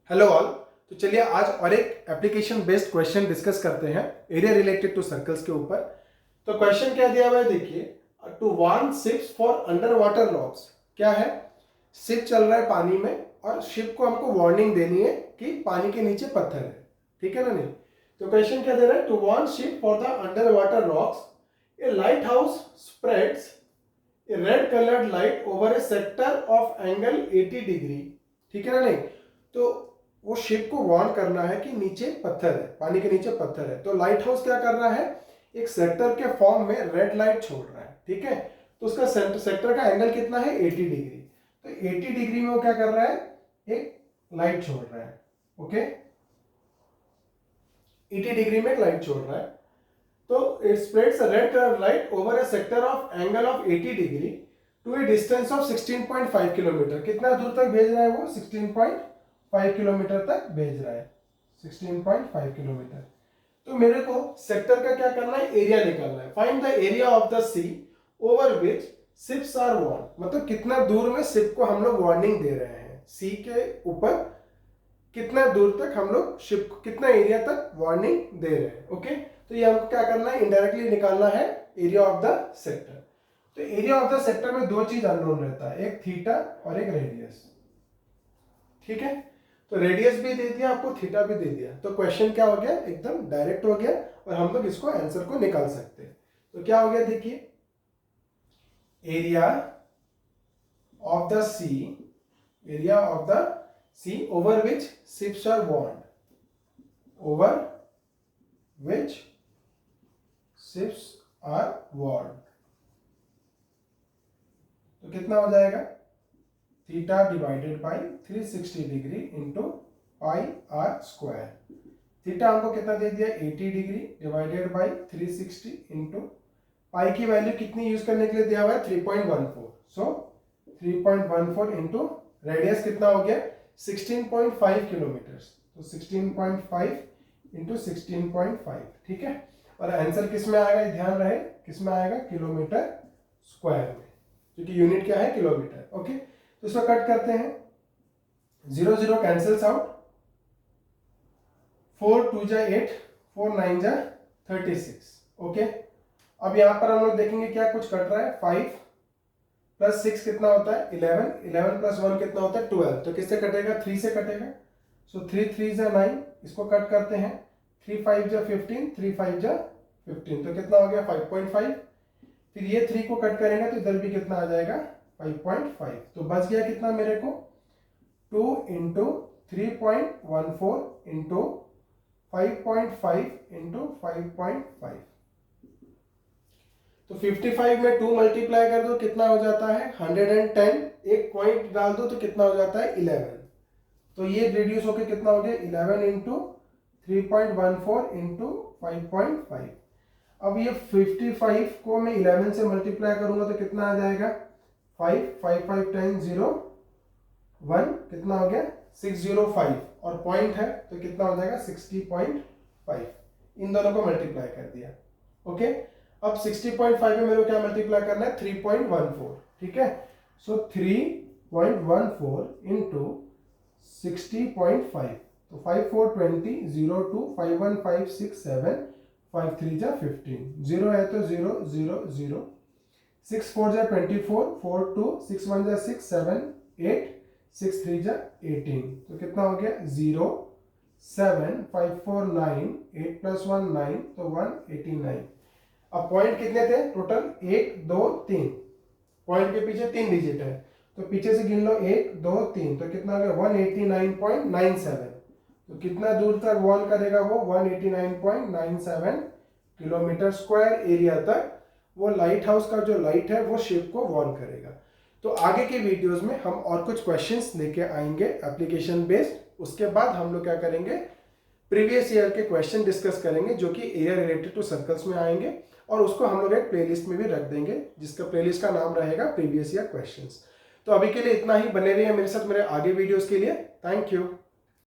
Hello all. तो चलिए आज और एक एप्लीकेशन बेस्ड क्वेश्चन डिस्कस करते हैं एरिया रिलेटेड टू सर्कल्स के ऊपर। तो क्वेश्चन क्या दिया हुआ है देखिए, to warn ships for under water loss. क्या है, शिप चल रहा है पानी में और शिप को हमको वार्निंग देनी है कि पानी के नीचे पत्थर है, ठीक है ना। नहीं तो क्वेश्चन क्या दे रहा है, to warn ship for the under water loss a light house spreads a red coloured light over a sector of angle 80 degree, ठीक है ना। नहीं तो वो शिप को वार्न करना है कि नीचे पत्थर है, पानी के नीचे पत्थर है। तो लाइट हाउस क्या कर रहा है, एक सेक्टर के फॉर्म में रेड लाइट छोड़ रहा है, ठीक है। तो उसका सेक्टर का एंगल कितना है, 80 डिग्री। तो 80 डिग्री में वो क्या कर रहा है, एक लाइट छोड़ रहा है, ओके। 80 डिग्री में एक लाइट छोड़ रहा है। तो it spreads a red colour light over a sector of angle of 80 degree to a distance of 16.5 kilometre. कितना दूर तक भेज रहा है वो, 16.5 किलोमीटर तक भेज रहा है, 16.5 किलोमीटर। तो मेरे को सेक्टर का क्या करना है, एरिया निकालना है। Find the area of the sea over which ships are warn. मतलब कितना दूर में शिप को हम लोग वार्निंग दे रहे हैं, सी के ऊपर कितना दूर तक हम लोग शिप को, कितना एरिया तक वार्निंग दे रहे हैं, ओके। तो ये हमको क्या करना है, इनडायरेक्टली निकालना है एरिया ऑफ द सेक्टर। तो एरिया ऑफ द सेक्टर में दो चीज अननोन रहता है, एक थीटा और एक रेडियस, ठीक है। तो रेडियस भी दे दिया आपको, थीटा भी दे दिया। तो क्वेश्चन क्या हो गया, एकदम डायरेक्ट हो गया और हम लोग इसको आंसर को निकाल सकते हैं। तो क्या हो गया देखिए, area of the sea, area of the sea over which ships are warned, over which ships are warned. तो कितना हो जाएगा, theta divided by 360 degree into pi r square. Theta हमको कितना दे दिया, 80 degree divided by 360 into pi की value कितनी यूज करने के लिए दिया हुआ है, 3.14। सो 3.14 इंटू रेडियस कितना हो गया, 16.5 किलोमीटर। तो 16.5 इंटू 16.5, ठीक है। और आंसर किस में आएगा, ध्यान रहे किस में आएगा, किलोमीटर स्क्वायर में, क्योंकि यूनिट क्या है, किलोमीटर, ओके। तो इसको कट करते हैं, 0 0 कैंसिल्स आउट, 4 2 जा 8, 4 9 जा 36, ओके। अब यहां पर हम लोग देखेंगे क्या कुछ कट रहा है, 5 प्लस 6 कितना होता है, 11, 11 प्लस 1 कितना होता है, 12। तो किससे कटेगा, 3 से कटेगा। सो 3 3 जा 9, इसको कट करते हैं, 3 5 जा 15, 3 5 जा 15, तो कितना हो गया 5.5। फिर ये 3 को कट करेंगे तो इधर भी कितना आ जाएगा, 5.5। तो बच गया कितना मेरे को, 2 इंटू 3.14 इंटू 5.5 इंटू 5.5। तो 55 में 2 मल्टीप्लाई कर दो कितना हो जाता है, 110। एक पॉइंट डाल दो तो कितना हो जाता है, 11। तो ये रिड्यूस होकर कितना हो गया, 11 इंटू 3.14 इंटू 5.5। अब ये 55 को मैं 11 से मल्टीप्लाई करूंगा तो कितना आ जाएगा, 5 5 5 10 0 1, कितना हो गया 605, और पॉइंट है तो कितना हो जाएगा 60.5। इन दोनों को मल्टीप्लाई कर दिया, ओके। अब 60.5 में मेरे को क्या मल्टीप्लाई करना है, 3.14, ठीक है। सो 3.14 इंटू 60.5, तो 5 4 20 0 2 5 1 5 6 7 5 3 जा 15, 0 है तो 0 0 0, 6 4 जा 24, 4 2 6 1 जा 6 7 8 6 3 जा 18, तो कितना हो गया 0 7 5 4 9, 8 प्लस 1 9, तो 189। अब पॉइंट कितने थे टोटल, 1 2 3, पॉइंट के पीछे 3 डिजिट है तो पीछे से गिन लो 1 2 3, तो कितना हो गया 189.97। तो कितना दूर तक वार्न करेगा वो, 189.97 किलोमीटर स्क्वायर एरिया तक वो लाइट हाउस का जो लाइट है वो शिप को वार्न करेगा। तो आगे के वीडियोस में हम और कुछ क्वेश्चंस लेके आएंगे एप्लीकेशन बेस्ड। उसके बाद हम लोग क्या करेंगे, प्रीवियस ईयर के क्वेश्चन डिस्कस करेंगे जो कि एरिया रिलेटेड टू सर्कल्स में आएंगे, और उसको हम लोग एक प्लेलिस्ट में भी रख देंगे जिसका प्लेलिस्ट का नाम रहेगा प्रीवियस ईयर क्वेश्चंस। तो अभी के लिए इतना ही, बने रहिए मेरे साथ मेरे आगे वीडियोस के लिए। Thank you.